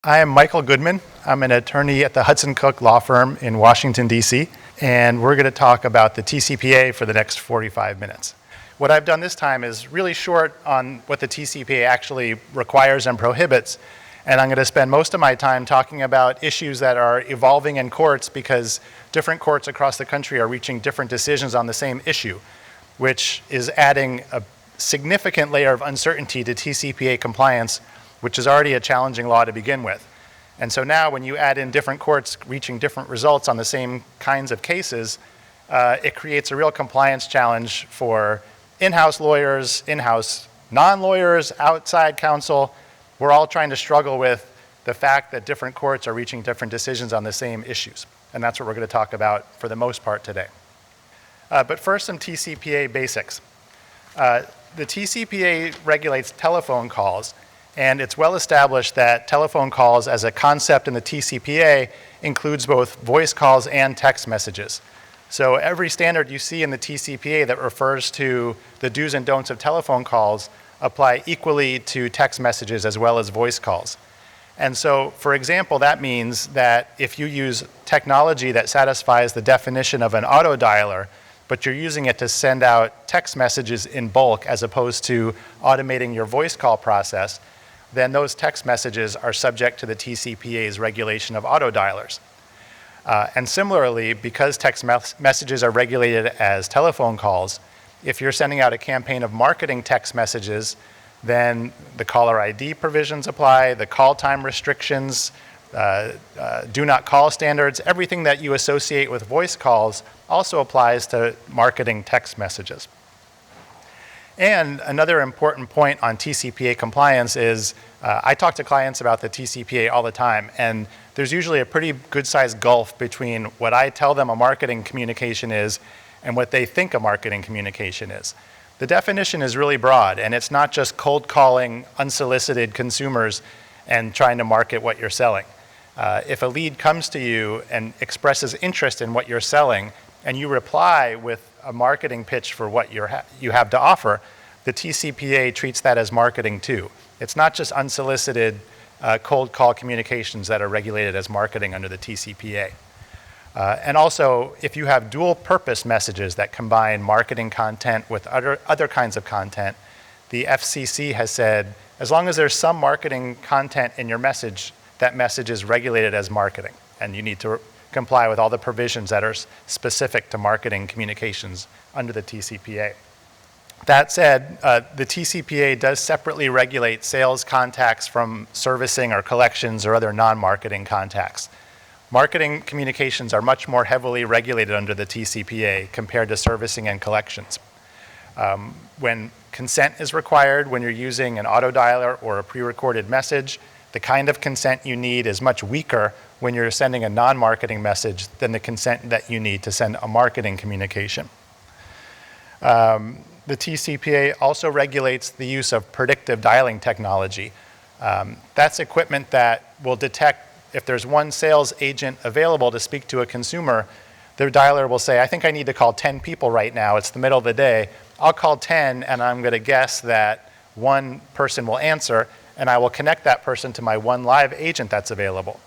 I am Michael Goodman. I'm an attorney at the Hudson Cook law firm in Washington, D.C., and we're going to talk about the TCPA for the next 45 minutes. What I've done this time is really short on what the TCPA actually requires and prohibits, and I'm going to spend most of my time talking about issues that are evolving in courts because different courts across the country are reaching different decisions on the same issue, which is adding a significant layer of uncertainty to TCPA compliance, which is already a challenging law to begin with. And so now when you add in different courts reaching different results on the same kinds of cases, it creates a real compliance challenge for in-house lawyers, in-house non-lawyers, outside counsel. We're all trying to struggle with the fact that different courts are reaching different decisions on the same issues. And that's what we're going to talk about for the most part today. But first, some TCPA basics. The TCPA regulates telephone calls, and it's well established that telephone calls as a concept in the TCPA includes both voice calls and text messages. So every standard you see in the TCPA that refers to the do's and don'ts of telephone calls apply equally to text messages as well as voice calls. And so, for example, that means that if you use technology that satisfies the definition of an auto dialer, but you're using it to send out text messages in bulk as opposed to automating your voice call process, then those text messages are subject to the TCPA's regulation of auto dialers. And similarly, because text messages are regulated as telephone calls, if you're sending out a campaign of marketing text messages, then the caller ID provisions apply, the call time restrictions, do not call standards, everything that you associate with voice calls also applies to marketing text messages. And another important point on TCPA compliance is I talk to clients about the TCPA all the time, and there's usually a pretty good-sized gulf between what I tell them a marketing communication is and what they think a marketing communication is. The definition is really broad, and it's not just cold calling unsolicited consumers and trying to market what you're selling. If a lead comes to you and expresses interest in what you're selling, and you reply with a marketing pitch for what you have to offer, the TCPA treats that as marketing too. It's not just unsolicited cold call communications that are regulated as marketing under the TCPA. And also, if you have dual purpose messages that combine marketing content with other kinds of content, the FCC has said, as long as there's some marketing content in your message, that message is regulated as marketing, and you need to comply with all the provisions that are specific to marketing communications under the TCPA. That said, the TCPA does separately regulate sales contacts from servicing or collections or other non-marketing contacts. Marketing communications are much more heavily regulated under the TCPA compared to servicing and collections. When consent is required when you're using an auto dialer or a pre-recorded message, the kind of consent you need is much weaker when you're sending a non-marketing message than the consent that you need to send a marketing communication. The TCPA also regulates the use of predictive dialing technology. That's equipment that will detect if there's one sales agent available to speak to a consumer, their dialer will say, I think I need to call 10 people right now. It's the middle of the day. I'll call 10, and I'm going to guess that one person will answer, and I will connect that person to my one live agent that's available.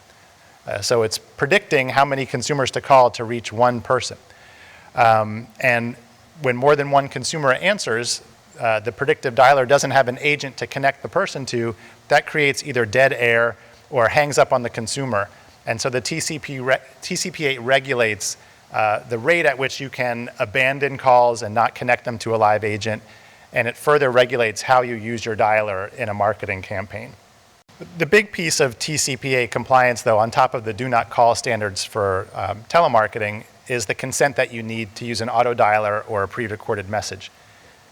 So it's predicting how many consumers to call to reach one person. And when more than one consumer answers, the predictive dialer doesn't have an agent to connect the person to. That creates either dead air or hangs up on the consumer. And so the TCPA regulates the rate at which you can abandon calls and not connect them to a live agent, and it further regulates how you use your dialer in a marketing campaign. The big piece of TCPA compliance, though, on top of the do not call standards for telemarketing, is the consent that you need to use an auto dialer or a pre-recorded message.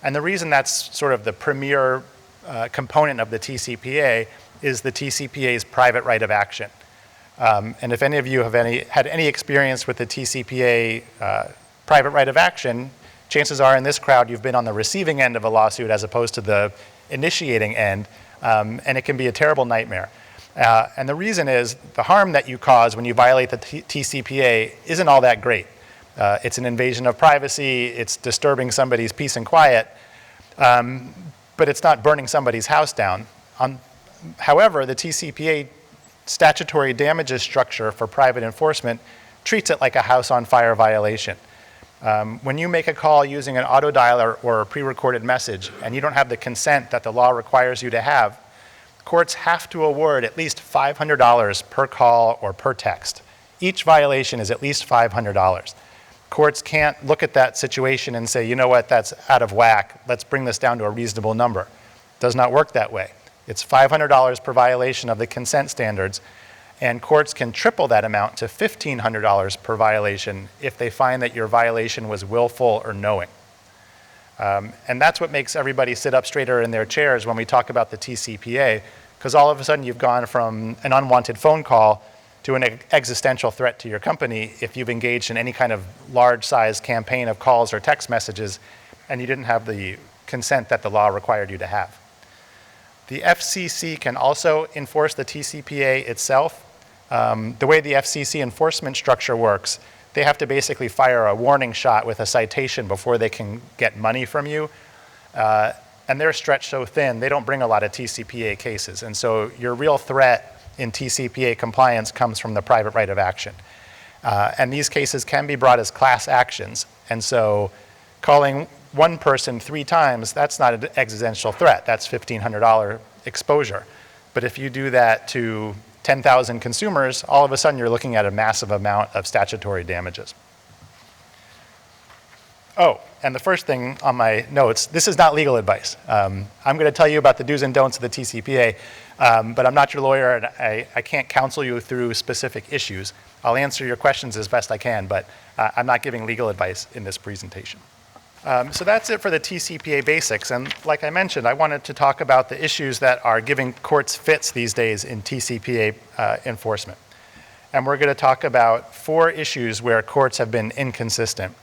And the reason that's sort of the premier component of the TCPA is the TCPA's private right of action. And if any of you have had any experience with the TCPA private right of action, chances are in this crowd you've been on the receiving end of a lawsuit as opposed to the initiating end, and it can be a terrible nightmare. And the reason is the harm that you cause when you violate the TCPA isn't all that great. It's an invasion of privacy, it's disturbing somebody's peace and quiet, but it's not burning somebody's house down. However, the TCPA statutory damages structure for private enforcement treats it like a house on fire violation. When you make a call using an auto dialer or a pre-recorded message and you don't have the consent that the law requires you to have, courts have to award at least $500 per call or per text. Each violation is at least $500. Courts can't look at that situation and say, you know what, that's out of whack, let's bring this down to a reasonable number. It does not work that way. It's $500 per violation of the consent standards, and courts can triple that amount to $1,500 per violation if they find that your violation was willful or knowing. And that's what makes everybody sit up straighter in their chairs when we talk about the TCPA, because all of a sudden you've gone from an unwanted phone call to an existential threat to your company if you've engaged in any kind of large-size campaign of calls or text messages and you didn't have the consent that the law required you to have. The FCC can also enforce the TCPA itself. The way the FCC enforcement structure works, they have to basically fire a warning shot with a citation before they can get money from you. And they're stretched so thin, they don't bring a lot of TCPA cases. And so your real threat in TCPA compliance comes from the private right of action. And these cases can be brought as class actions. And so calling one person 3 times, that's not an existential threat. That's $1,500 exposure. But if you do that to 10,000 consumers, all of a sudden you're looking at a massive amount of statutory damages. Oh, and the first thing on my notes, this is not legal advice. I'm going to tell you about the do's and don'ts of the TCPA, but I'm not your lawyer and I can't counsel you through specific issues. I'll answer your questions as best I can, but I'm not giving legal advice in this presentation. So that's it for the TCPA Basics, and like I mentioned, I wanted to talk about the issues that are giving courts fits these days in TCPA enforcement. And we're going to talk about 4 issues where courts have been inconsistent.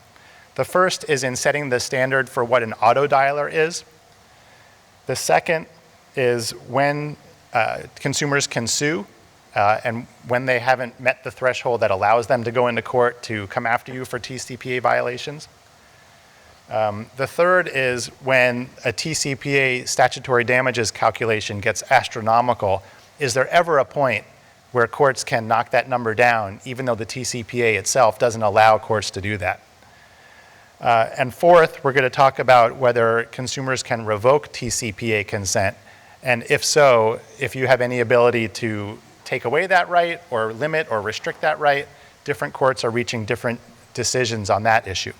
The first is in setting the standard for what an auto dialer is. The second is when consumers can sue and when they haven't met the threshold that allows them to go into court to come after you for TCPA violations. The third is when a TCPA statutory damages calculation gets astronomical, is there ever a point where courts can knock that number down even though the TCPA itself doesn't allow courts to do that? And fourth, we're going to talk about whether consumers can revoke TCPA consent, and if so, if you have any ability to take away that right or limit or restrict that right. Different courts are reaching different decisions on that issue.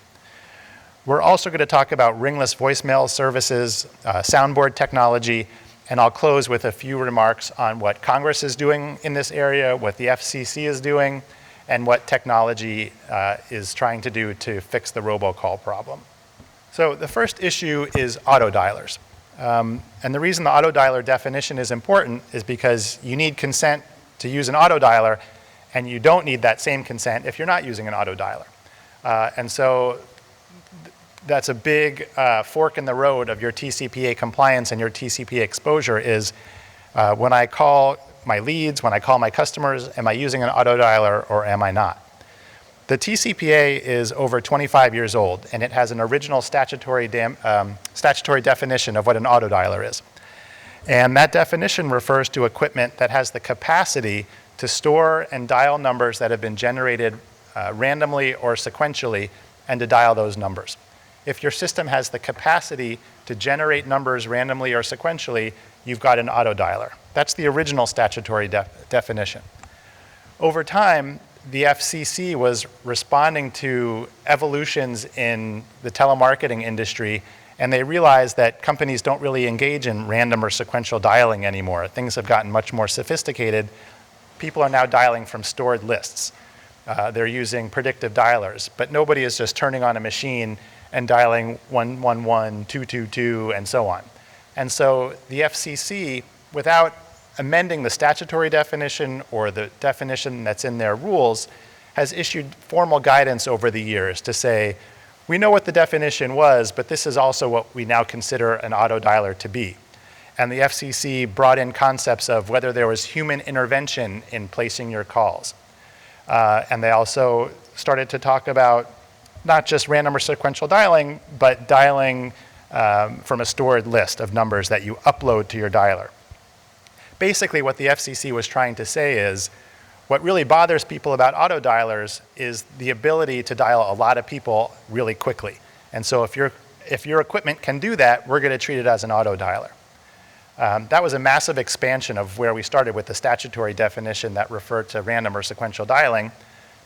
We're also going to talk about ringless voicemail services, soundboard technology, and I'll close with a few remarks on what Congress is doing in this area, what the FCC is doing, and what technology is trying to do to fix the robocall problem. So the first issue is auto dialers. And the reason the auto dialer definition is important is because you need consent to use an auto dialer, and you don't need that same consent if you're not using an auto dialer. And so that's a big fork in the road of your TCPA compliance and your TCPA exposure is when I call my leads, when I call my customers, am I using an auto dialer or am I not? The TCPA is over 25 years old, and it has an original statutory definition of what an auto dialer is. And that definition refers to equipment that has the capacity to store and dial numbers that have been generated randomly or sequentially, and to dial those numbers. If your system has the capacity to generate numbers randomly or sequentially, you've got an auto dialer. That's the original statutory definition. Over time, the FCC was responding to evolutions in the telemarketing industry, and they realized that companies don't really engage in random or sequential dialing anymore. Things have gotten much more sophisticated. People are now dialing from stored lists. They're using predictive dialers, but nobody is just turning on a machine and dialing 111, 222, and so on. And so the FCC, without amending the statutory definition or the definition that's in their rules, has issued formal guidance over the years to say, we know what the definition was, but this is also what we now consider an auto dialer to be. And the FCC brought in concepts of whether there was human intervention in placing your calls. And they also started to talk about not just random or sequential dialing, but dialing from a stored list of numbers that you upload to your dialer. Basically, what the FCC was trying to say is, what really bothers people about auto dialers is the ability to dial a lot of people really quickly. And so if your equipment can do that, we're going to treat it as an auto dialer. That was a massive expansion of where we started with the statutory definition that referred to random or sequential dialing.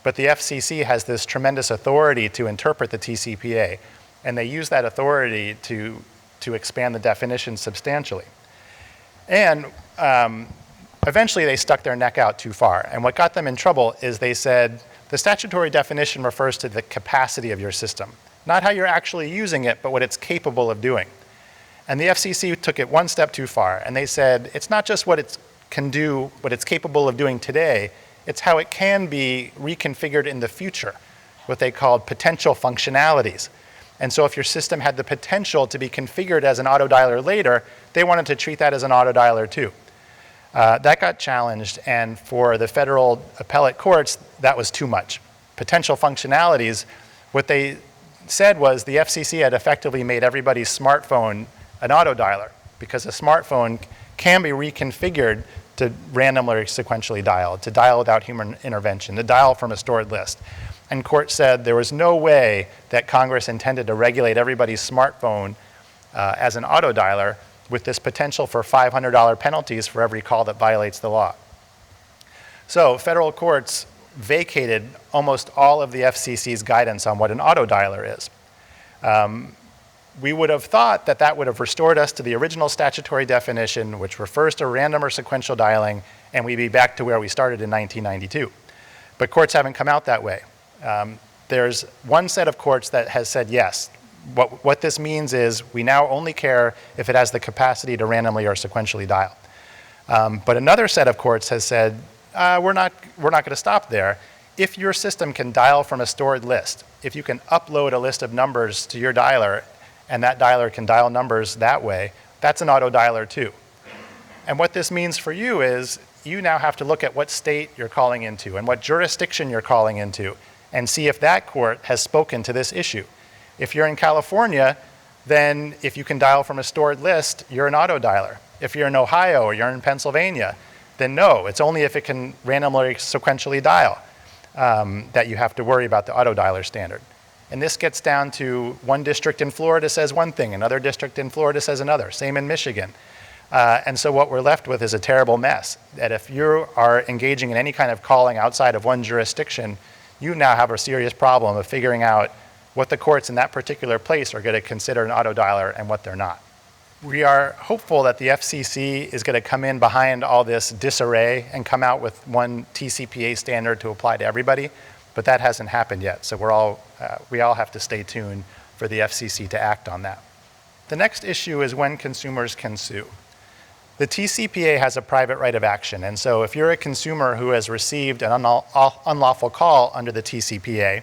But the FCC has this tremendous authority to interpret the TCPA, and they use that authority to expand the definition substantially. And eventually they stuck their neck out too far. And what got them in trouble is they said, the statutory definition refers to the capacity of your system, not how you're actually using it, but what it's capable of doing. And the FCC took it one step too far, and they said, it's not just what it can do, what it's capable of doing today, it's how it can be reconfigured in the future, what they called potential functionalities. And so if your system had the potential to be configured as an auto dialer later, they wanted to treat that as an auto dialer too. That got challenged, and for the federal appellate courts, that was too much. Potential functionalities, what they said was the FCC had effectively made everybody's smartphone an auto dialer, because a smartphone can be reconfigured to randomly or sequentially dial, to dial without human intervention, to dial from a stored list. And court said there was no way that Congress intended to regulate everybody's smartphone as an auto dialer with this potential for $500 penalties for every call that violates the law. So federal courts vacated almost all of the FCC's guidance on what an auto dialer is. We would have thought that that would have restored us to the original statutory definition, which refers to random or sequential dialing, and we'd be back to where we started in 1992. But courts haven't come out that way. There's one set of courts that has said yes. What this means is we now only care if it has the capacity to randomly or sequentially dial. But another set of courts has said, we're not going to stop there. If your system can dial from a stored list, if you can upload a list of numbers to your dialer, and that dialer can dial numbers that way, that's an auto dialer too. And what this means for you is you now have to look at what state you're calling into and what jurisdiction you're calling into and see if that court has spoken to this issue. If you're in California, then if you can dial from a stored list, you're an auto dialer. If you're in Ohio or you're in Pennsylvania, then no, it's only if it can randomly sequentially dial that you have to worry about the auto dialer standard. And this gets down to one district in Florida says one thing, another district in Florida says another, same in Michigan. And so what we're left with is a terrible mess, that if you are engaging in any kind of calling outside of one jurisdiction, you now have a serious problem of figuring out what the courts in that particular place are going to consider an auto dialer and what they're not. We are hopeful that the FCC is going to come in behind all this disarray and come out with one TCPA standard to apply to everybody, but that hasn't happened yet. So we all have to stay tuned for the FCC to act on that. The next issue is when consumers can sue. The TCPA has a private right of action, and so if you're a consumer who has received an unlawful call under the TCPA,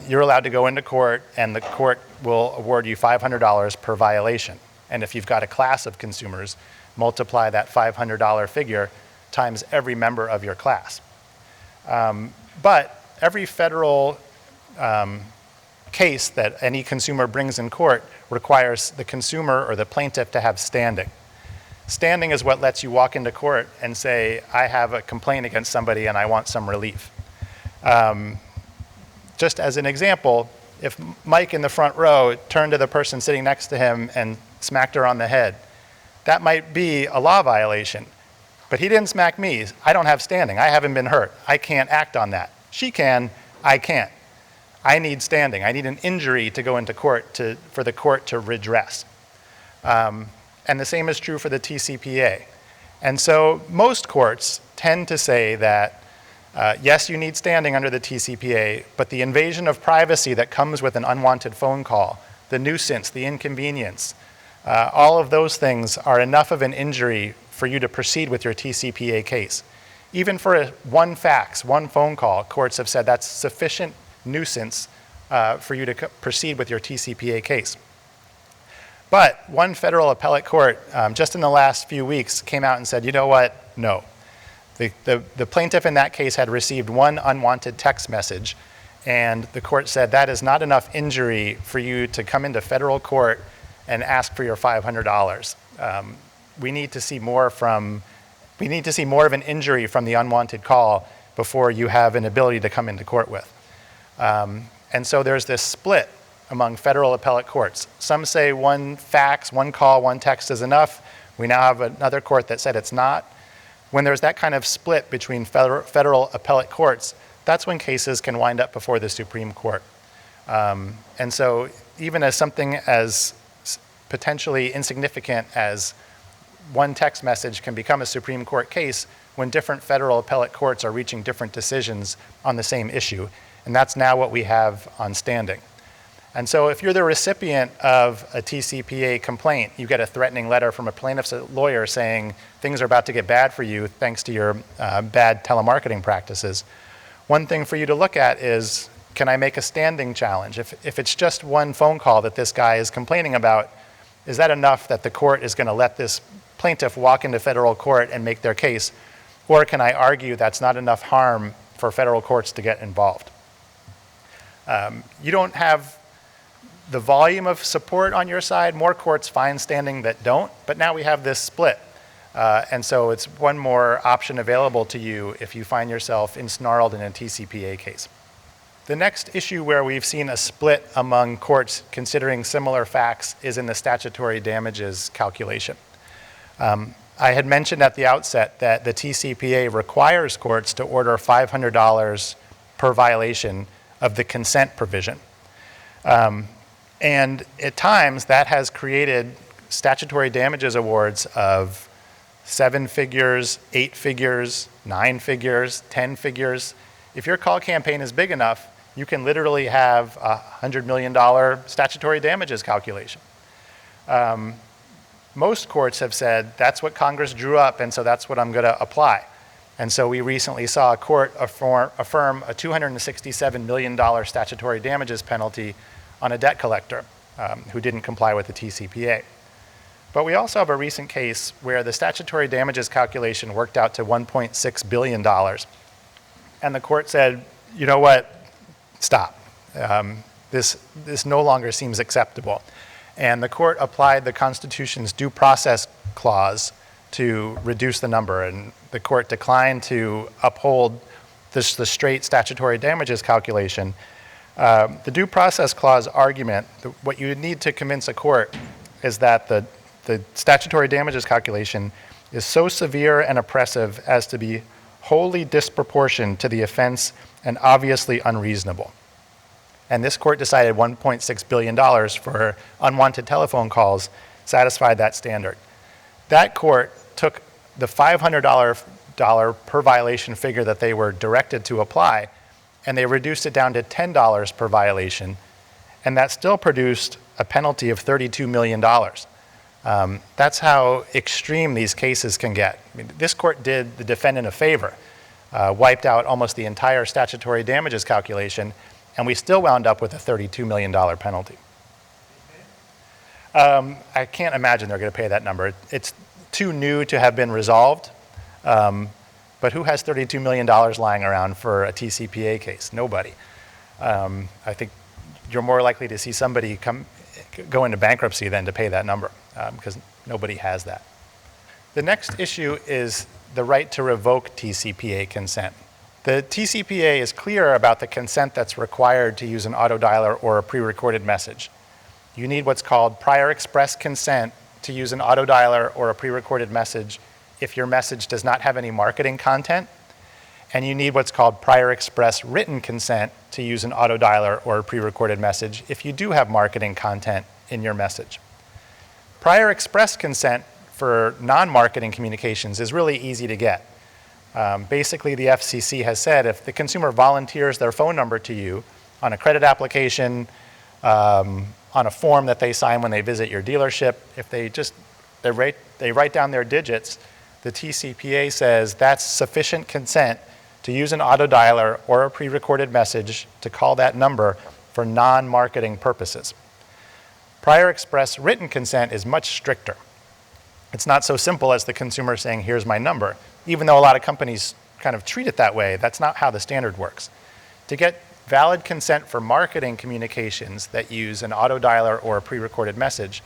you're allowed to go into court, and the court will award you $500 per violation. And if you've got a class of consumers, multiply that $500 figure times every member of your class. But every federal case that any consumer brings in court requires the consumer or the plaintiff to have standing. Standing is what lets you walk into court and say, I have a complaint against somebody and I want some relief. Just as an example, if Mike in the front row turned to the person sitting next to him and smacked her on the head, that might be a law violation. But he didn't smack me. I don't have standing. I haven't been hurt. I can't act on that. She can. I can't. I need standing. I need an injury to go into court for the court to redress. And the same is true for the TCPA. And so most courts tend to say that, yes, you need standing under the TCPA, but the invasion of privacy that comes with an unwanted phone call, the nuisance, the inconvenience, all of those things are enough of an injury for you to proceed with your TCPA case. Even for one fax, one phone call, courts have said that's sufficient nuisance for you to proceed with your TCPA case. But one federal appellate court, just in the last few weeks, came out and said, you know what, no. The plaintiff in that case had received one unwanted text message, and the court said that is not enough injury for you to come into federal court and ask for your $500. we need to see more of an injury from the unwanted call before you have an ability to come into court with. And so there's this split among federal appellate courts. Some say one fax, one call, one text is enough. We now have another court that said it's not. When there's that kind of split between federal appellate courts, that's when cases can wind up before the Supreme Court. And so even as something as potentially insignificant as one text message can become a Supreme Court case when different federal appellate courts are reaching different decisions on the same issue. And that's now what we have on standing. And so if you're the recipient of a TCPA complaint, you get a threatening letter from a plaintiff's lawyer saying things are about to get bad for you thanks to your bad telemarketing practices. One thing for you to look at is, can I make a standing challenge? If it's just one phone call that this guy is complaining about, is that enough that the court is going to let this plaintiff walk into federal court and make their case? Or can I argue that's not enough harm for federal courts to get involved? You don't have the volume of support on your side. More courts find standing that don't, but now we have this split. And so it's one more option available to you if you find yourself ensnarled in a TCPA case. The next issue where we've seen a split among courts considering similar facts is in the statutory damages calculation. I had mentioned at the outset that the TCPA requires courts to order $500 per violation of the consent provision. And at times that has created statutory damages awards of 7 figures, 8 figures, 9 figures, 10 figures. If your call campaign is big enough, you can literally have a $100 million statutory damages calculation. Most courts have said that's what Congress drew up, and so that's what I'm going to apply. And so we recently saw a court affirm a $267 million statutory damages penalty on a debt collector who didn't comply with the TCPA. But we also have a recent case where the statutory damages calculation worked out to $1.6 billion. And the court said, you know what, stop. This no longer seems acceptable. And the court applied the Constitution's due process clause to reduce the number, and the court declined to uphold the straight statutory damages calculation. The due process clause argument, what you need to convince a court is that the statutory damages calculation is so severe and oppressive as to be wholly disproportionate to the offense and obviously unreasonable. And this court decided $1.6 billion for unwanted telephone calls satisfied that standard. That court took the $500 per violation figure that they were directed to apply, and they reduced it down to $10 per violation, and that still produced a penalty of $32 million. That's how extreme these cases can get. I mean, this court did the defendant a favor, wiped out almost the entire statutory damages calculation, and we still wound up with a $32 million penalty. I can't imagine they're going to pay that number. It's too new to have been resolved, but who has $32 million lying around for a TCPA case? Nobody. I think you're more likely to see somebody go into bankruptcy than to pay that number, because nobody has that. The next issue is the right to revoke TCPA consent. The TCPA is clear about the consent that's required to use an autodialer or a pre-recorded message. You need what's called prior express consent to use an autodialer or a pre-recorded message if your message does not have any marketing content, and you need what's called prior express written consent to use an autodialer or a pre-recorded message if you do have marketing content in your message. Prior express consent for non-marketing communications is really easy to get. Basically, the FCC has said if the consumer volunteers their phone number to you on a credit application, on a form that they sign when they visit your dealership, if they write down their digits, the TCPA says that's sufficient consent to use an autodialer or a pre-recorded message to call that number for non-marketing purposes. Prior express written consent is much stricter. It's not so simple as the consumer saying, here's my number. Even though a lot of companies kind of treat it that way, that's not how the standard works. To get valid consent for marketing communications that use an autodialer or a pre-recorded message,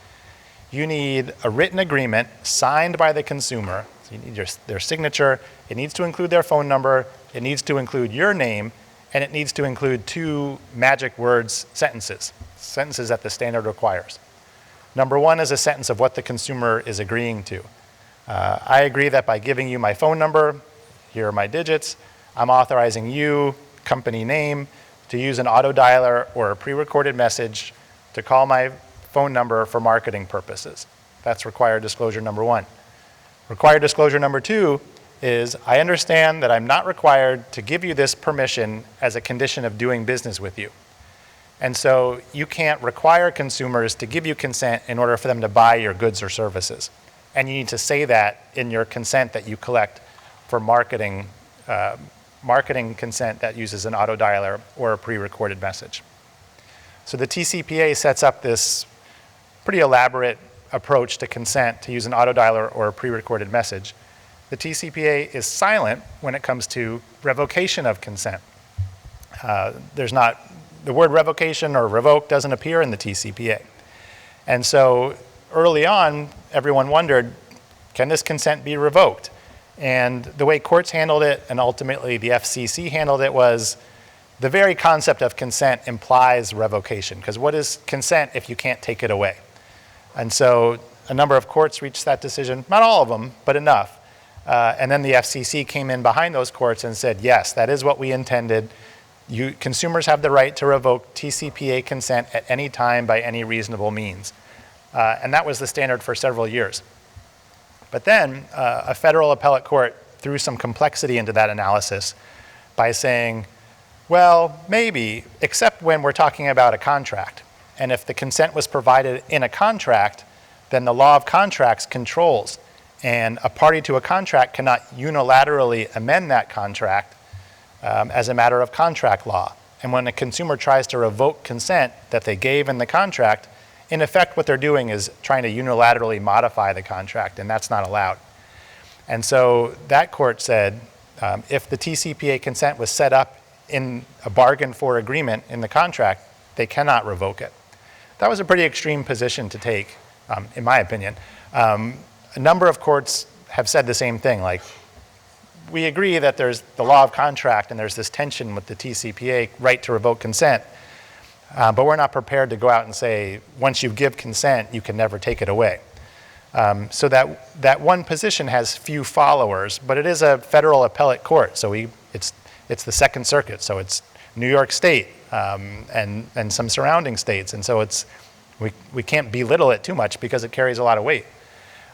you need a written agreement signed by the consumer. So you need their signature. It needs to include their phone number. It needs to include your name. And it needs to include 2 magic words sentences that the standard requires. Number 1 is a sentence of what the consumer is agreeing to. I agree that by giving you my phone number, here are my digits, I'm authorizing you, company name, to use an auto dialer or a pre-recorded message to call my phone number for marketing purposes. That's required disclosure number 1. Required disclosure number 2 is I understand that I'm not required to give you this permission as a condition of doing business with you. And so you can't require consumers to give you consent in order for them to buy your goods or services. And you need to say that in your consent that you collect for marketing consent that uses an auto dialer or a pre-recorded message. So the TCPA sets up this pretty elaborate approach to consent to use an auto dialer or a pre-recorded message. The TCPA is silent when it comes to revocation of consent. The word revocation or revoke doesn't appear in the TCPA. And so early on, everyone wondered, can this consent be revoked? And the way courts handled it, and ultimately the FCC handled it, was the very concept of consent implies revocation, because what is consent if you can't take it away? And so a number of courts reached that decision, not all of them, but enough. And then the FCC came in behind those courts and said, yes, that is what we intended. Consumers have the right to revoke TCPA consent at any time by any reasonable means. And that was the standard for several years. But then a federal appellate court threw some complexity into that analysis by saying, well, maybe, except when we're talking about a contract. And if the consent was provided in a contract, then the law of contracts controls. And a party to a contract cannot unilaterally amend that contract as a matter of contract law. And when a consumer tries to revoke consent that they gave in the contract, in effect what they're doing is trying to unilaterally modify the contract, and that's not allowed. And so that court said if the TCPA consent was set up in a bargain for agreement in the contract, they cannot revoke it. That was a pretty extreme position to take, in my opinion. A number of courts have said the same thing, like, we agree that there's the law of contract and there's this tension with the TCPA right to revoke consent, but we're not prepared to go out and say, once you give consent, you can never take it away. So that one position has few followers, but it is a federal appellate court, so it's the Second Circuit, so it's New York State and some surrounding states, and so we can't belittle it too much because it carries a lot of weight.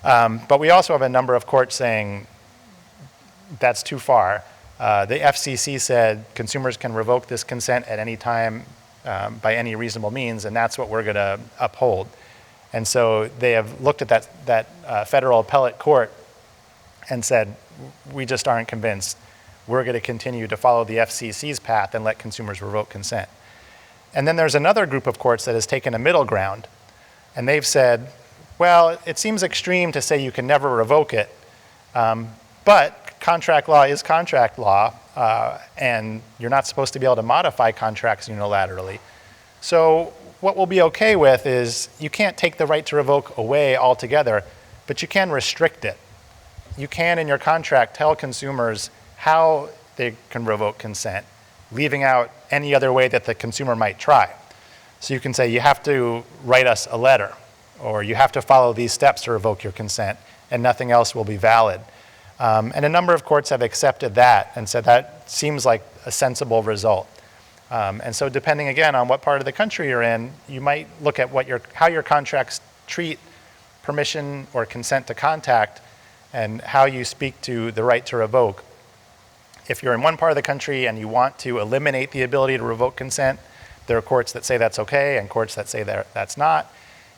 But we also have a number of courts saying that's too far. The FCC said consumers can revoke this consent at any time by any reasonable means, and that's what we're going to uphold. And so they have looked at that federal appellate court and said, we just aren't convinced. We're going to continue to follow the FCC's path and let consumers revoke consent. And then there's another group of courts that has taken a middle ground, and they've said, well, it seems extreme to say you can never revoke it, but contract law is contract law, and you're not supposed to be able to modify contracts unilaterally. So what we'll be okay with is you can't take the right to revoke away altogether, but you can restrict it. You can, in your contract, tell consumers how they can revoke consent, leaving out any other way that the consumer might try. So you can say, you have to write us a letter, or you have to follow these steps to revoke your consent, and nothing else will be valid. And a number of courts have accepted that and said that seems like a sensible result. And so depending, again, on what part of the country you're in, you might look at how your contracts treat permission or consent to contact and how you speak to the right to revoke. If you're in one part of the country and you want to eliminate the ability to revoke consent, there are courts that say that's okay and courts that say that's not.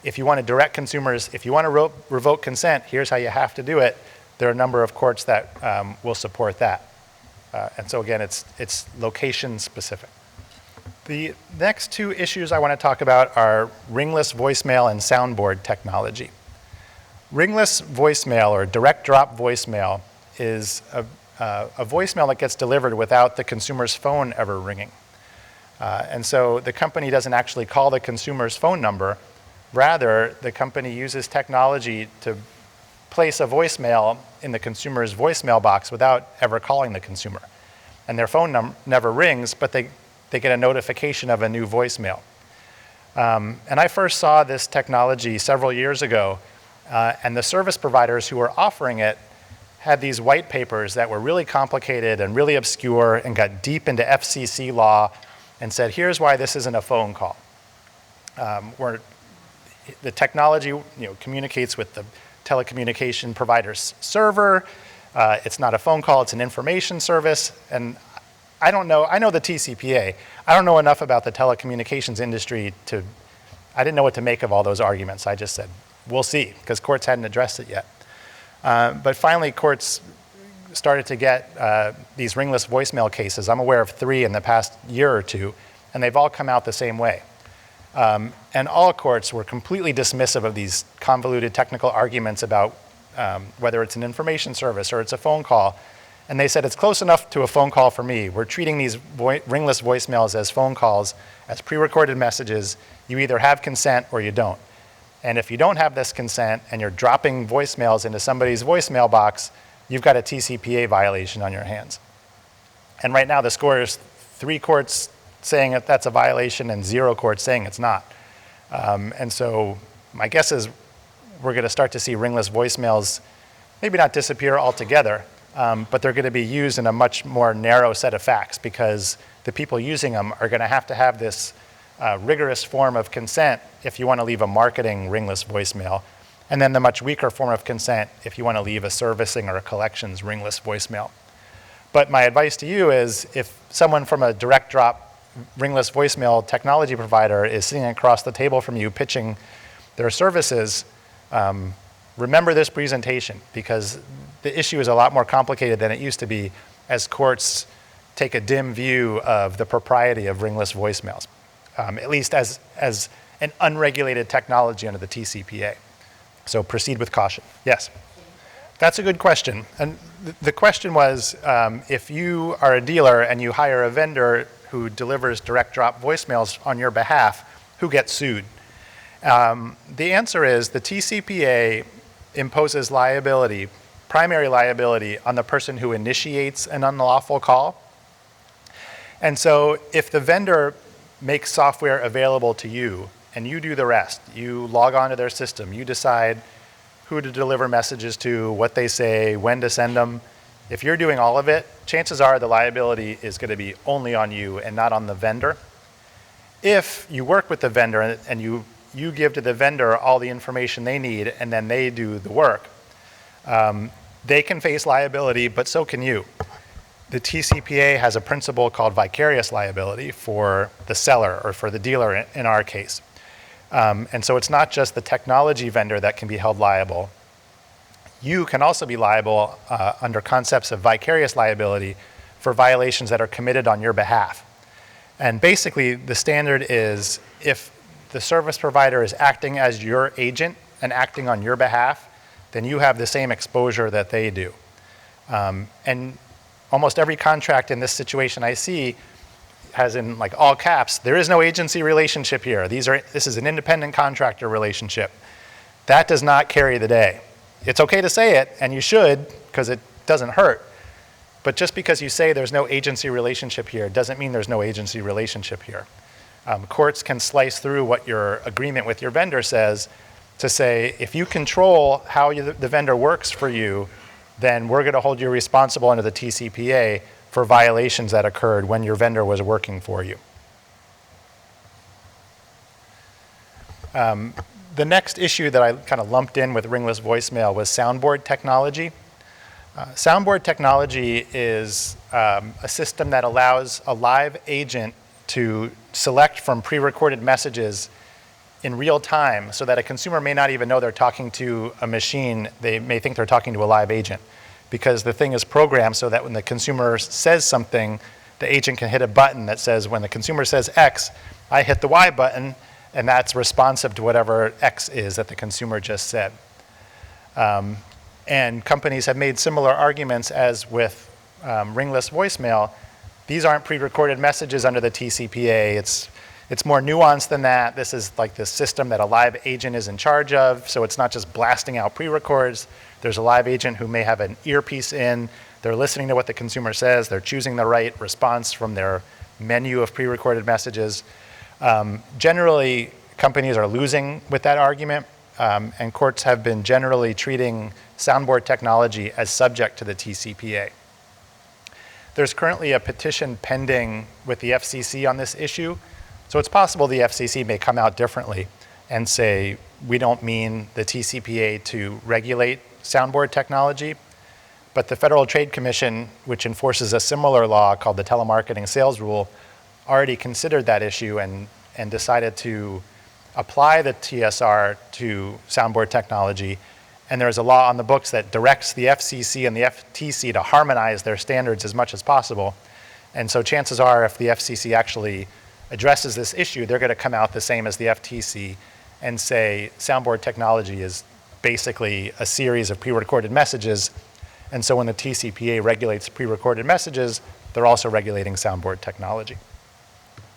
If you want to direct consumers, if you want to revoke consent, here's how you have to do it. There are a number of courts that will support that. And so again, it's location specific. The next two issues I want to talk about are ringless voicemail and soundboard technology. Ringless voicemail or direct drop voicemail is a voicemail that gets delivered without the consumer's phone ever ringing. And so the company doesn't actually call the consumer's phone number, Rather, the company uses technology to place a voicemail in the consumer's voicemail box without ever calling the consumer. And their phone never rings, but they get a notification of a new voicemail. And I first saw this technology several years ago, and the service providers who were offering it had these white papers that were really complicated and really obscure and got deep into FCC law and said, here's why this isn't a phone call. Where the technology communicates with the telecommunication provider's server. It's not a phone call, it's an information service. And I don't know, I know the TCPA. I don't know enough about the telecommunications industry I didn't know what to make of all those arguments. I just said, we'll see, because courts hadn't addressed it yet. But finally, courts started to get these ringless voicemail cases. I'm aware of 3 in the past year or 2, and they've all come out the same way. And all courts were completely dismissive of these convoluted technical arguments about whether it's an information service or it's a phone call. And they said, it's close enough to a phone call for me. We're treating these ringless voicemails as phone calls, as pre-recorded messages. You either have consent or you don't. And if you don't have this consent and you're dropping voicemails into somebody's voicemail box, you've got a TCPA violation on your hands. And right now the score is 3 courts saying that that's a violation and 0 courts saying it's not. And so my guess is we're going to start to see ringless voicemails maybe not disappear altogether, but they're going to be used in a much more narrow set of facts because the people using them are going to have this rigorous form of consent if you want to leave a marketing ringless voicemail, and then the much weaker form of consent if you want to leave a servicing or a collections ringless voicemail. But my advice to you is if someone from a direct drop ringless voicemail technology provider is sitting across the table from you pitching their services, remember this presentation because the issue is a lot more complicated than it used to be as courts take a dim view of the propriety of ringless voicemails, at least as an unregulated technology under the TCPA. So proceed with caution. Yes? That's a good question. And the question was, if you are a dealer and you hire a vendor who delivers direct drop voicemails on your behalf, who gets sued? The answer is the TCPA imposes liability, primary liability, on the person who initiates an unlawful call. And so if the vendor makes software available to you and you do the rest, you log onto their system, you decide who to deliver messages to, what they say, when to send them. If you're doing all of it, chances are the liability is going to be only on you and not on the vendor. If you work with the vendor and you give to the vendor all the information they need and then they do the work, they can face liability, but so can you. The TCPA has a principle called vicarious liability for the seller or for the dealer in our case. And so it's not just the technology vendor that can be held liable. You can also be liable under concepts of vicarious liability for violations that are committed on your behalf. And basically the standard is if the service provider is acting as your agent and acting on your behalf, then you have the same exposure that they do. And almost every contract in this situation I see has in like all caps, there is no agency relationship here. This is an independent contractor relationship. That does not carry the day. It's okay to say it, and you should, because it doesn't hurt. But just because you say there's no agency relationship here doesn't mean there's no agency relationship here. Courts can slice through what your agreement with your vendor says to say, if you control how the vendor works for you, then we're going to hold you responsible under the TCPA for violations that occurred when your vendor was working for you. The next issue that I kind of lumped in with ringless voicemail was soundboard technology. Soundboard technology is a system that allows a live agent to select from pre-recorded messages in real time so that a consumer may not even know they're talking to a machine. They may think they're talking to a live agent because the thing is programmed so that when the consumer says something, the agent can hit a button that says, when the consumer says X, I hit the Y button, and that's responsive to whatever X is that the consumer just said. And companies have made similar arguments as with ringless voicemail. These aren't pre-recorded messages under the TCPA. It's more nuanced than that. This is like this system that a live agent is in charge of, so it's not just blasting out pre-records. There's a live agent who may have an earpiece in. They're listening to what the consumer says. They're choosing the right response from their menu of pre-recorded messages. Generally, companies are losing with that argument, and courts have been generally treating soundboard technology as subject to the TCPA. There's currently a petition pending with the FCC on this issue, so it's possible the FCC may come out differently and say, we don't mean the TCPA to regulate soundboard technology, but the Federal Trade Commission, which enforces a similar law called the telemarketing sales rule, already considered that issue and decided to apply the TSR to soundboard technology. And there's a law on the books that directs the FCC and the FTC to harmonize their standards as much as possible. And so chances are, if the FCC actually addresses this issue, they're going to come out the same as the FTC and say soundboard technology is basically a series of pre-recorded messages. And so when the TCPA regulates pre-recorded messages, they're also regulating soundboard technology.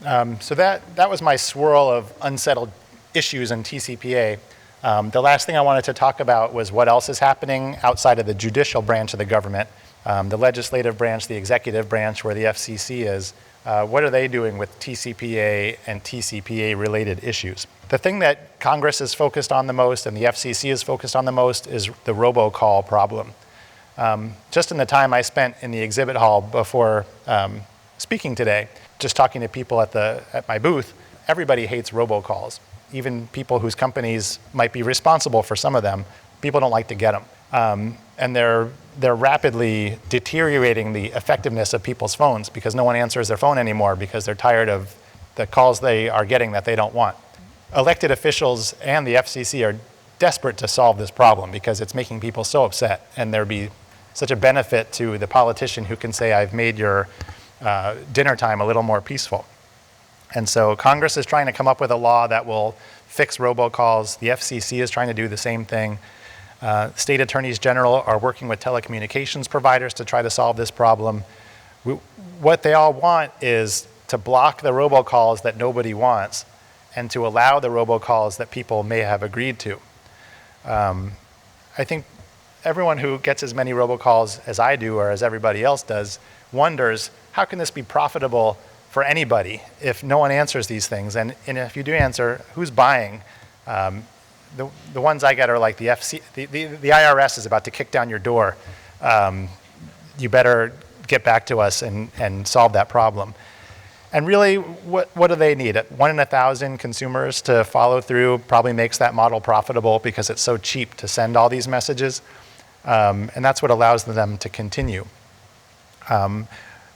So that was my swirl of unsettled issues in TCPA. The last thing I wanted to talk about was what else is happening outside of the judicial branch of the government, the legislative branch, the executive branch, where the FCC is. What are they doing with TCPA and TCPA-related issues? The thing that Congress is focused on the most and the FCC is focused on the most is the robocall problem. Just in the time I spent in the exhibit hall before speaking today, just talking to people at my booth, everybody hates robocalls. Even people whose companies might be responsible for some of them, people don't like to get them. And they're rapidly deteriorating the effectiveness of people's phones because no one answers their phone anymore because they're tired of the calls they are getting that they don't want. Elected officials and the FCC are desperate to solve this problem because it's making people so upset, and there'd be such a benefit to the politician who can say, I've made your dinner time a little more peaceful. And so Congress is trying to come up with a law that will fix robocalls. The FCC is trying to do the same thing. State attorneys general are working with telecommunications providers to try to solve this problem. What they all want is to block the robocalls that nobody wants and to allow the robocalls that people may have agreed to. I think everyone who gets as many robocalls as I do or as everybody else does wonders, how can this be profitable for anybody if no one answers these things? And if you do answer, who's buying? The ones I get are like the IRS is about to kick down your door. You better get back to us and solve that problem. And really, what do they need? 1 in 1,000 consumers to follow through probably makes that model profitable because it's so cheap to send all these messages. And that's what allows them to continue.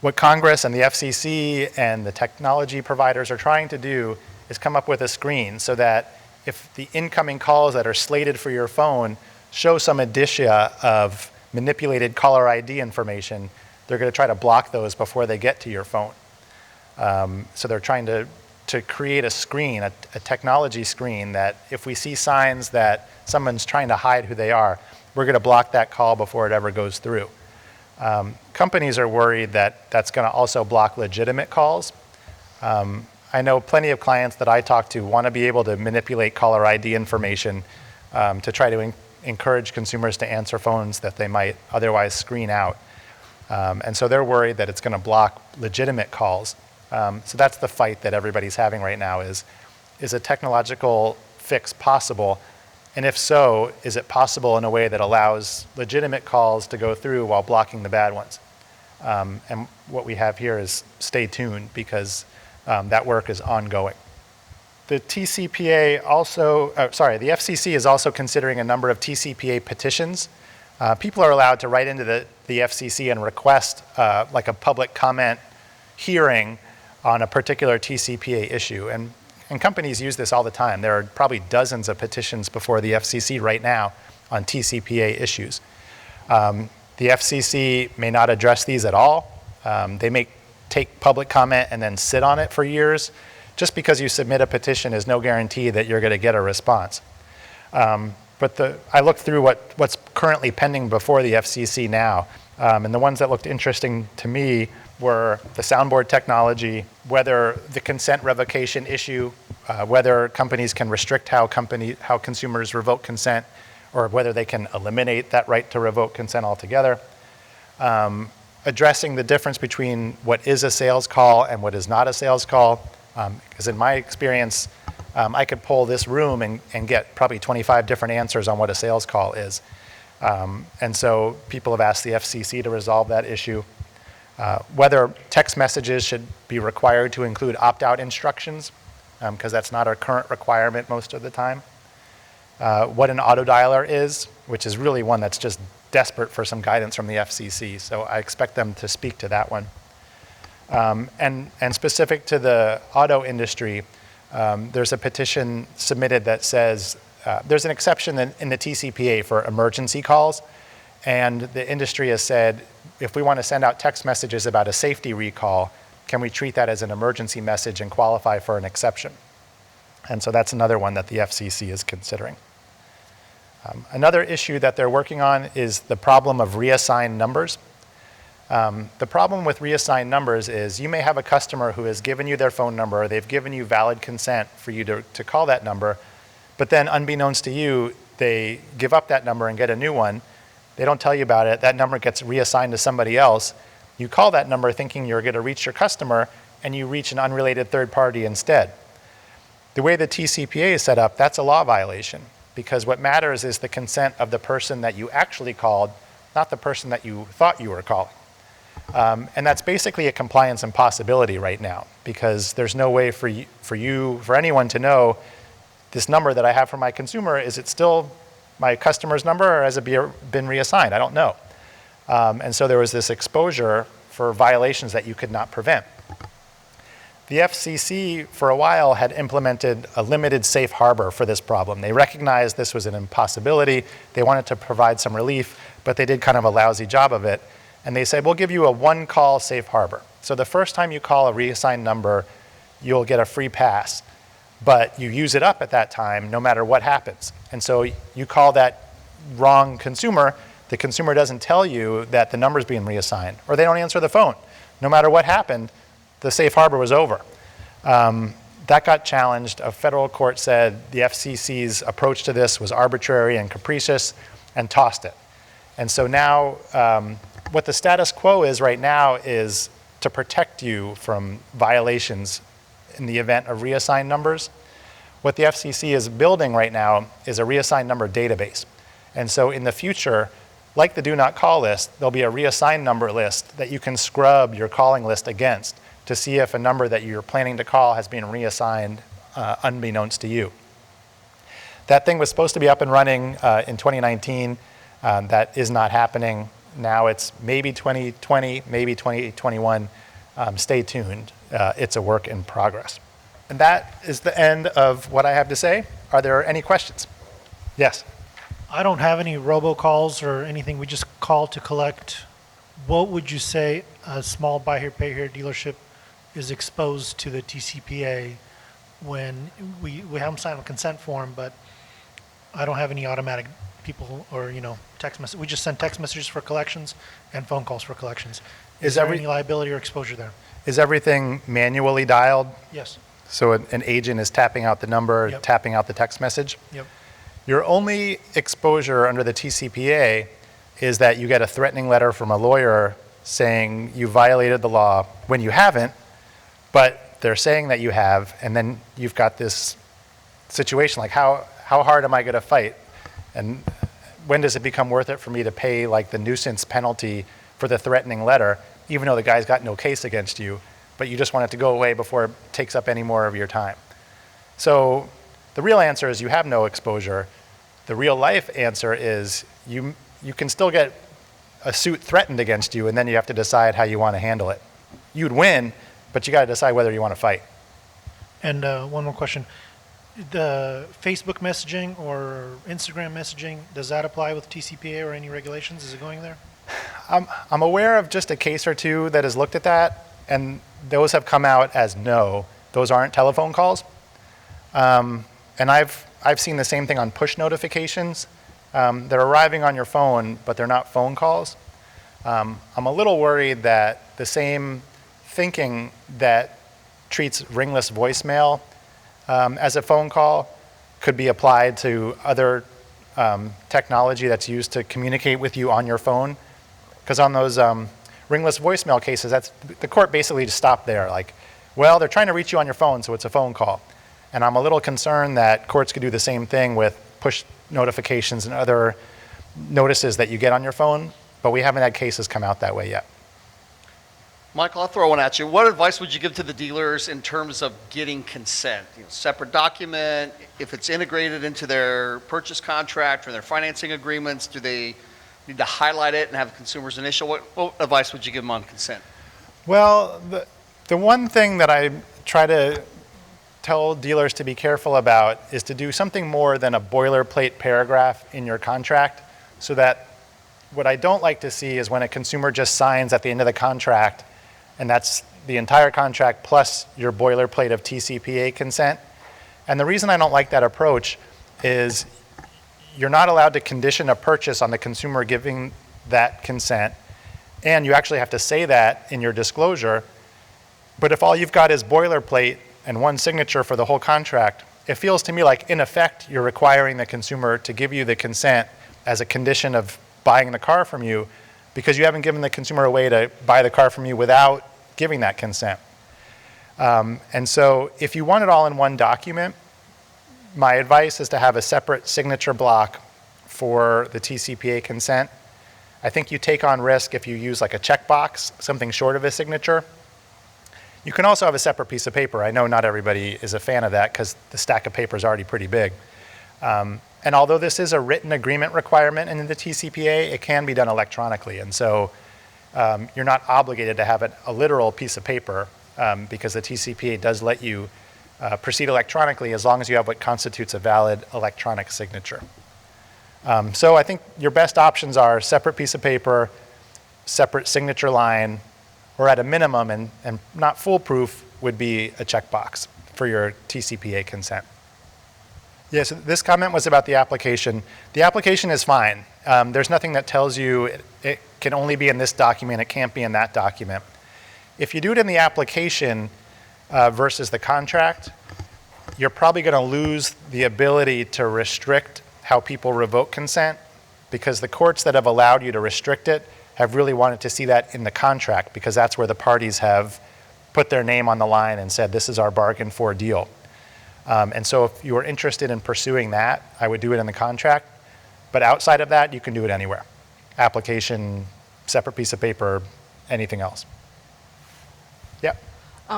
What Congress and the FCC and the technology providers are trying to do is come up with a screen so that if the incoming calls that are slated for your phone show some indicia of manipulated caller ID information, they're going to try to block those before they get to your phone. So they're trying to create a screen, a technology screen, that if we see signs that someone's trying to hide who they are, we're going to block that call before it ever goes through. Companies are worried that that's going to also block legitimate calls. I know plenty of clients that I talk to want to be able to manipulate caller ID information to try to encourage consumers to answer phones that they might otherwise screen out. And so they're worried that it's going to block legitimate calls. So that's the fight that everybody's having right now is a technological fix possible? And if so, is it possible in a way that allows legitimate calls to go through while blocking the bad ones? And what we have here is stay tuned because that work is ongoing. The TCPA also, the FCC is also considering a number of TCPA petitions. People are allowed to write into the FCC and request like a public comment hearing on a particular TCPA issue. And companies use this all the time. There are probably dozens of petitions before the FCC right now on TCPA issues. The FCC may not address these at all. They may take public comment and then sit on it for years. Just because you submit a petition is no guarantee that you're going to get a response. But I looked through what's currently pending before the FCC now, and the ones that looked interesting to me were the soundboard technology, whether the consent revocation issue, whether companies can restrict how consumers revoke consent, or whether they can eliminate that right to revoke consent altogether. Addressing the difference between what is a sales call and what is not a sales call. Because in my experience, I could poll this room and get probably 25 different answers on what a sales call is. And so people have asked the FCC to resolve that issue. Whether text messages should be required to include opt-out instructions, because that's not a current requirement most of the time. What an auto dialer is, which is really one that's just desperate for some guidance from the FCC. So I expect them to speak to that one. And specific to the auto industry, there's a petition submitted that says there's an exception in the TCPA for emergency calls. And the industry has said, if we want to send out text messages about a safety recall, can we treat that as an emergency message and qualify for an exception? And so that's another one that the FCC is considering. Another issue that they're working on is the problem of reassigned numbers. The problem with reassigned numbers is you may have a customer who has given you their phone number, they've given you valid consent for you to call that number, but then unbeknownst to you, they give up that number and get a new one. They don't tell you about it. That number gets reassigned to somebody else. You call that number thinking you're going to reach your customer, and you reach an unrelated third party instead. The way the TCPA is set up, that's a law violation, because what matters is the consent of the person that you actually called, not the person that you thought you were calling. And that's basically a compliance impossibility right now, because there's no way for anyone to know this number that I have for my consumer, is it still my customer's number, or has it been reassigned? I don't know. And so there was this exposure for violations that you could not prevent. The FCC, for a while, had implemented a limited safe harbor for this problem. They recognized this was an impossibility. They wanted to provide some relief, but they did kind of a lousy job of it. And they said, we'll give you a one-call safe harbor. So the first time you call a reassigned number, you'll get a free pass. But you use it up at that time, no matter what happens. And so you call that wrong consumer, the consumer doesn't tell you that the number's being reassigned, or they don't answer the phone. No matter what happened, the safe harbor was over. That got challenged. A federal court said the FCC's approach to this was arbitrary and capricious and tossed it. And so now what the status quo is right now is to protect you from violations in the event of reassigned numbers. What the FCC is building right now is a reassigned number database. And so in the future, like the do not call list, there'll be a reassigned number list that you can scrub your calling list against to see if a number that you're planning to call has been reassigned unbeknownst to you. That thing was supposed to be up and running in 2019. That is not happening. Now it's maybe 2020, maybe 2021. Stay tuned. It's a work in progress. And that is the end of what I have to say. Are there any questions? Yes. I don't have any robocalls or anything. We just call to collect. What would you say a small buy here, pay here dealership is exposed to the TCPA when we haven't signed a consent form, but I don't have any automatic people or text message. We just send text messages for collections and phone calls for collections. Is there any liability or exposure there? Is everything manually dialed? Yes. So an agent is tapping out the number, Yep. tapping out the text message? Yep. Your only exposure under the TCPA is that you get a threatening letter from a lawyer saying you violated the law when you haven't, but they're saying that you have, and then you've got this situation like how hard am I going to fight? And when does it become worth it for me to pay like the nuisance penalty for the threatening letter, even though the guy's got no case against you, but you just want it to go away before it takes up any more of your time? So the real answer is you have no exposure. The real life answer is you can still get a suit threatened against you, and then you have to decide how you want to handle it. You'd win, but you got to decide whether you want to fight. And one more question. The Facebook messaging or Instagram messaging, does that apply with TCPA or any regulations? Is it going there? I'm aware of just a case or two that has looked at that, and those have come out as no. Those aren't telephone calls. And I've seen the same thing on push notifications. They're arriving on your phone, but they're not phone calls. I'm a little worried that the same thinking that treats ringless voicemail as a phone call could be applied to other technology that's used to communicate with you on your phone. Because on those ringless voicemail cases, the court basically just stopped there. Like, well, they're trying to reach you on your phone, so it's a phone call. And I'm a little concerned that courts could do the same thing with push notifications and other notices that you get on your phone, but we haven't had cases come out that way yet. Michael, I'll throw one at you. What advice would you give to the dealers in terms of getting consent? Separate document, if it's integrated into their purchase contract or their financing agreements, do they need to highlight it and have the consumer's initial? What advice would you give them on consent? Well, the one thing that I try to tell dealers to be careful about is to do something more than a boilerplate paragraph in your contract, so that what I don't like to see is when a consumer just signs at the end of the contract, and that's the entire contract plus your boilerplate of TCPA consent. And the reason I don't like that approach is you're not allowed to condition a purchase on the consumer giving that consent, and you actually have to say that in your disclosure. But if all you've got is boilerplate and one signature for the whole contract, it feels to me like, in effect, you're requiring the consumer to give you the consent as a condition of buying the car from you, because you haven't given the consumer a way to buy the car from you without giving that consent. And so if you want it all in one document, my advice is to have a separate signature block for the TCPA consent. I think you take on risk if you use like a checkbox, something short of a signature. You can also have a separate piece of paper. I know not everybody is a fan of that because the stack of paper is already pretty big. And although this is a written agreement requirement in the TCPA, it can be done electronically. And so you're not obligated to have a literal piece of paper because the TCPA does let you proceed electronically as long as you have what constitutes a valid electronic signature. So I think your best options are separate piece of paper, separate signature line, or at a minimum, and not foolproof, would be a checkbox for your TCPA consent. Yes, this comment was about the application. The application is fine. There's nothing that tells you it can only be in this document, it can't be in that document. If you do it in the application versus the contract, you're probably going to lose the ability to restrict how people revoke consent, because the courts that have allowed you to restrict it have really wanted to see that in the contract, because that's where the parties have put their name on the line and said, this is our bargain for deal. And so if you are interested in pursuing that, I would do it in the contract. But outside of that, you can do it anywhere. Application, separate piece of paper, anything else. Yep.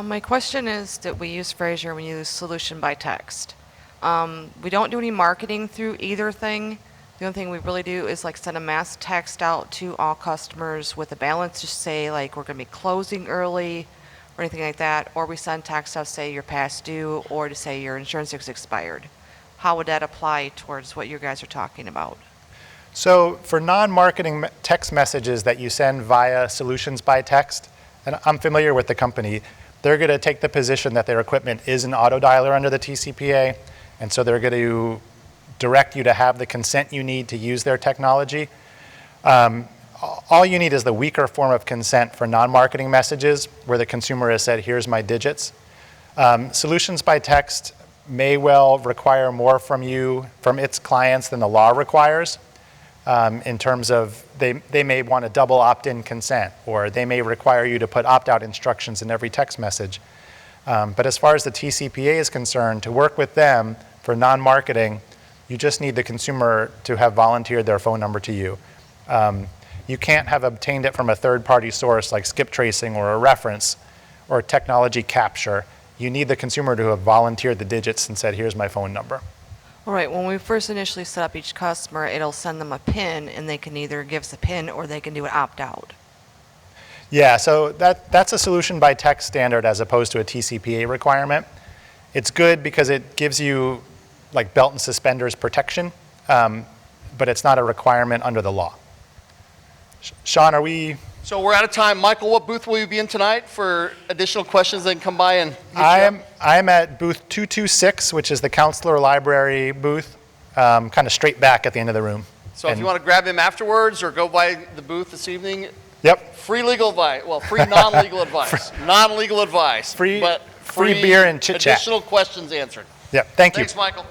My question is that we use Fraser, we use solution by text. We don't do any marketing through either thing. The only thing we really do is like send a mass text out to all customers with a balance to say like we're going to be closing early or anything like that, or we send text out say you're past due or to say your insurance is expired. How would that apply towards what you guys are talking about? So for non-marketing text messages that you send via solutions by text, and I'm familiar with the company, they're going to take the position that their equipment is an auto dialer under the TCPA, and so they're going to direct you to have the consent you need to use their technology. All you need is the weaker form of consent for non-marketing messages where the consumer has said, here's my digits. Solutions by text may well require more from you, from its clients, than the law requires, in terms of they may want a double opt-in consent, or they may require you to put opt-out instructions in every text message. But as far as the TCPA is concerned, to work with them for non-marketing, you just need the consumer to have volunteered their phone number to you. You can't have obtained it from a third-party source like skip tracing or a reference or technology capture. You need the consumer to have volunteered the digits and said, here's my phone number. All right, when we first initially set up each customer, it'll send them a PIN, and they can either give us a PIN or they can do an opt-out. Yeah, so that's a solution by text standard as opposed to a TCPA requirement. It's good because it gives you like belt and suspenders protection, but it's not a requirement under the law. Sean, are we? So we're out of time. Michael, what booth will you be in tonight for additional questions? They can come by and I'm at booth 226, which is the counselor library booth, kind of straight back at the end of the room. So if you want to grab him afterwards or go by the booth this evening, Yep. Free legal advice, well, free non-legal advice. Non-legal advice. Free- but free beer and chit chat. Additional questions answered. Yep. Thank you. Thanks, Michael.